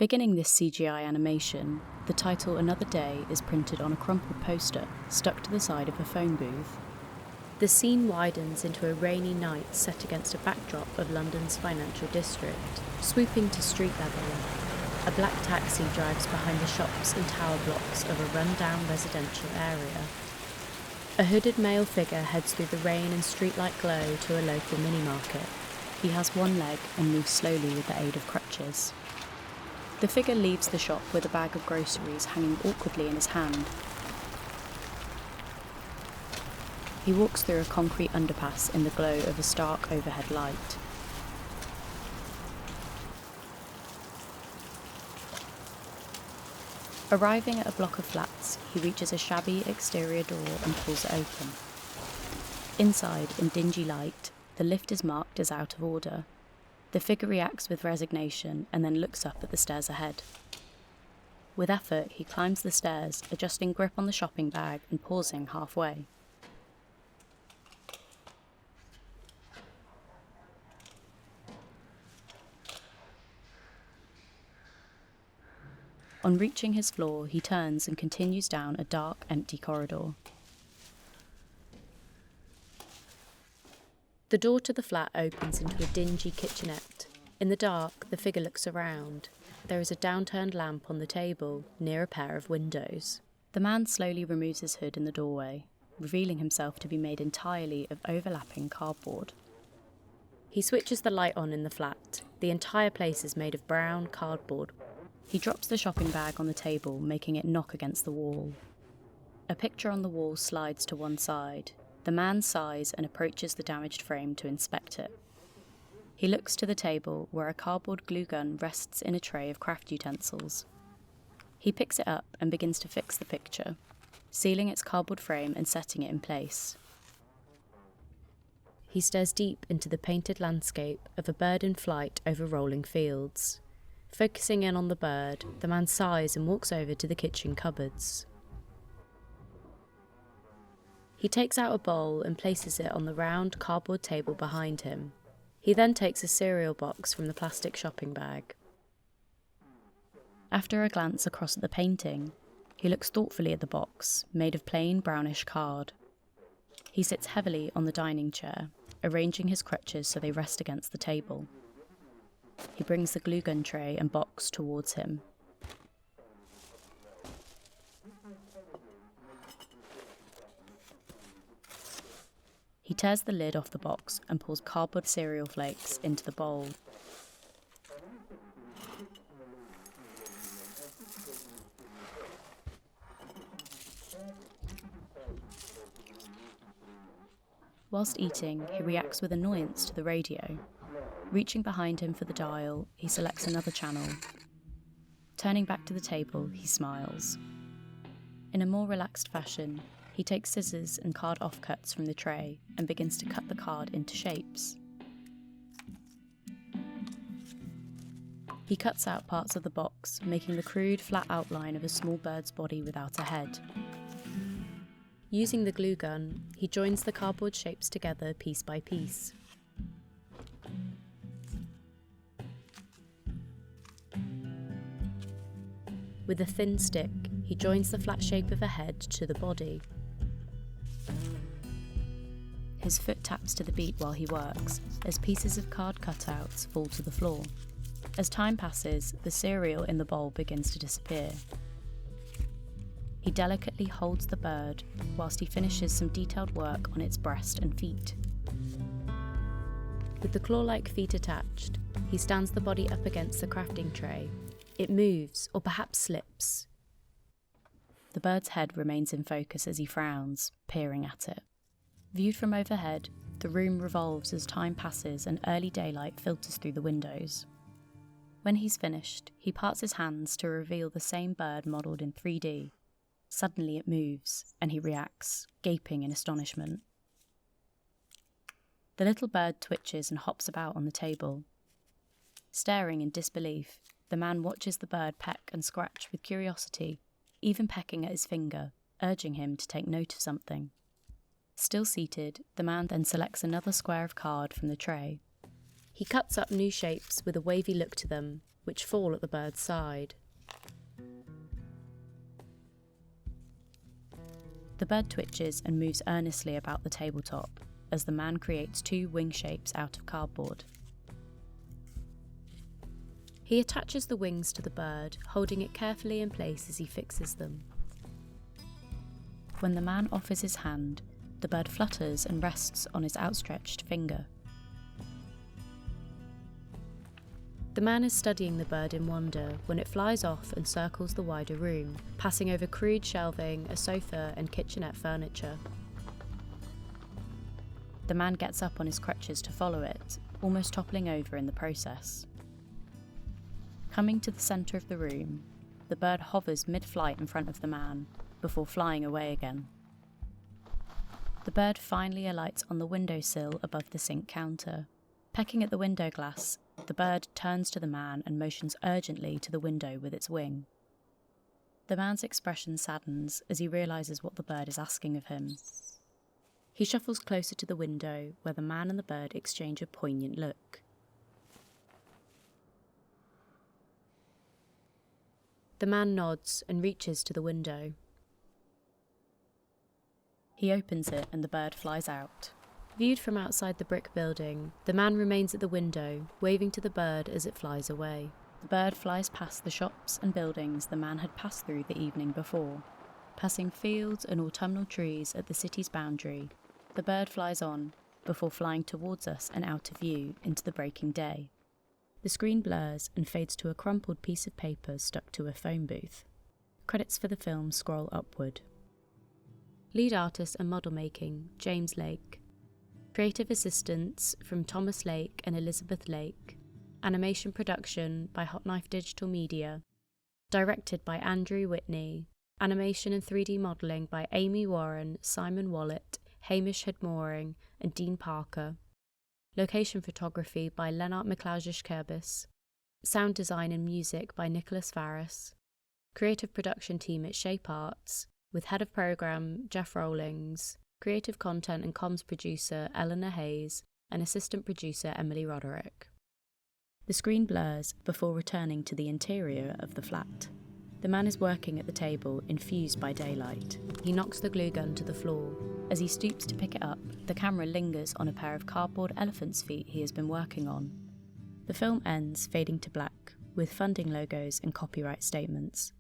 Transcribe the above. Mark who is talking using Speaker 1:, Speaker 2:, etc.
Speaker 1: Beginning this CGI animation, the title Another Day is printed on a crumpled poster stuck to the side of a phone booth. The scene widens into a rainy night set against a backdrop of London's financial district. Swooping to street level, a black taxi drives behind the shops and tower blocks of a run-down residential area. A hooded male figure heads through the rain and streetlight glow to a local mini-market. He has one leg and moves slowly with the aid of crutches. The figure leaves the shop with a bag of groceries hanging awkwardly in his hand. He walks through a concrete underpass in the glow of a stark overhead light. Arriving at a block of flats, he reaches a shabby exterior door and pulls it open. Inside, in dingy light, the lift is marked as out of order. The figure reacts with resignation and then looks up at the stairs ahead. With effort, he climbs the stairs, adjusting grip on the shopping bag and pausing halfway. On reaching his floor, he turns and continues down a dark, empty corridor. The door to the flat opens into a dingy kitchenette. In the dark, the figure looks around. There is a downturned lamp on the table, near a pair of windows. The man slowly removes his hood in the doorway, revealing himself to be made entirely of overlapping cardboard. He switches the light on in the flat. The entire place is made of brown cardboard. He drops the shopping bag on the table, making it knock against the wall. A picture on the wall slides to one side. The man sighs and approaches the damaged frame to inspect it. He looks to the table where a cardboard glue gun rests in a tray of craft utensils. He picks it up and begins to fix the picture, sealing its cardboard frame and setting it in place. He stares deep into the painted landscape of a bird in flight over rolling fields. Focusing in on the bird, the man sighs and walks over to the kitchen cupboards. He takes out a bowl and places it on the round cardboard table behind him. He then takes a cereal box from the plastic shopping bag. After a glance across at the painting, he looks thoughtfully at the box, made of plain brownish card. He sits heavily on the dining chair, arranging his crutches so they rest against the table. He brings the glue gun tray and box towards him. He tears the lid off the box and pours cardboard cereal flakes into the bowl. Whilst eating, he reacts with annoyance to the radio. Reaching behind him for the dial, he selects another channel. Turning back to the table, he smiles. In a more relaxed fashion, he takes scissors and card offcuts from the tray and begins to cut the card into shapes. He cuts out parts of the box, making the crude, flat outline of a small bird's body without a head. Using the glue gun, he joins the cardboard shapes together piece by piece. With a thin stick, he joins the flat shape of a head to the body. His foot taps to the beat while he works, as pieces of card cutouts fall to the floor. As time passes, the cereal in the bowl begins to disappear. He delicately holds the bird whilst he finishes some detailed work on its breast and feet. With the claw-like feet attached, he stands the body up against the crafting tray. It moves, or perhaps slips. The bird's head remains in focus as he frowns, peering at it. Viewed from overhead, the room revolves as time passes and early daylight filters through the windows. When he's finished, he parts his hands to reveal the same bird modelled in 3D. Suddenly it moves, and he reacts, gaping in astonishment. The little bird twitches and hops about on the table. Staring in disbelief, the man watches the bird peck and scratch with curiosity, even pecking at his finger, urging him to take note of something. Still seated, the man then selects another square of card from the tray. He cuts up new shapes with a wavy look to them, which fall at the bird's side. The bird twitches and moves earnestly about the tabletop as the man creates 2 wing shapes out of cardboard. He attaches the wings to the bird, holding it carefully in place as he fixes them. When the man offers his hand, the bird flutters and rests on his outstretched finger. The man is studying the bird in wonder when it flies off and circles the wider room, passing over crude shelving, a sofa and kitchenette furniture. The man gets up on his crutches to follow it, almost toppling over in the process. Coming to the centre of the room, the bird hovers mid-flight in front of the man, before flying away again. The bird finally alights on the windowsill above the sink counter. Pecking at the window glass, the bird turns to the man and motions urgently to the window with its wing. The man's expression saddens as he realises what the bird is asking of him. He shuffles closer to the window, where the man and the bird exchange a poignant look. The man nods and reaches to the window. He opens it and the bird flies out. Viewed from outside the brick building, the man remains at the window, waving to the bird as it flies away. The bird flies past the shops and buildings the man had passed through the evening before. Passing fields and autumnal trees at the city's boundary, the bird flies on, before flying towards us and out of view into the breaking day. The screen blurs and fades to a crumpled piece of paper stuck to a phone booth. Credits for the film scroll upward. Lead artist and model making, James Lake. Creative assistants from Thomas Lake and Elizabeth Lake. Animation production by Hot Knife Digital Media. Directed by Andrew Whitney. Animation and 3D modelling by Amy Warren, Simon Wallet, Hamish Hedmoring and Dean Parker. Location photography by Lennart McLausisch-Kerbis. Sound design and music by Nicholas Farris. Creative production team at Shape Arts, with head of programme Jeff Rawlings, creative content and comms producer Eleanor Hayes, and assistant producer Emily Roderick. The screen blurs before returning to the interior of the flat. The man is working at the table, infused by daylight. He knocks the glue gun to the floor. As he stoops to pick it up, the camera lingers on a pair of cardboard elephant's feet he has been working on. The film ends, fading to black, with funding logos and copyright statements.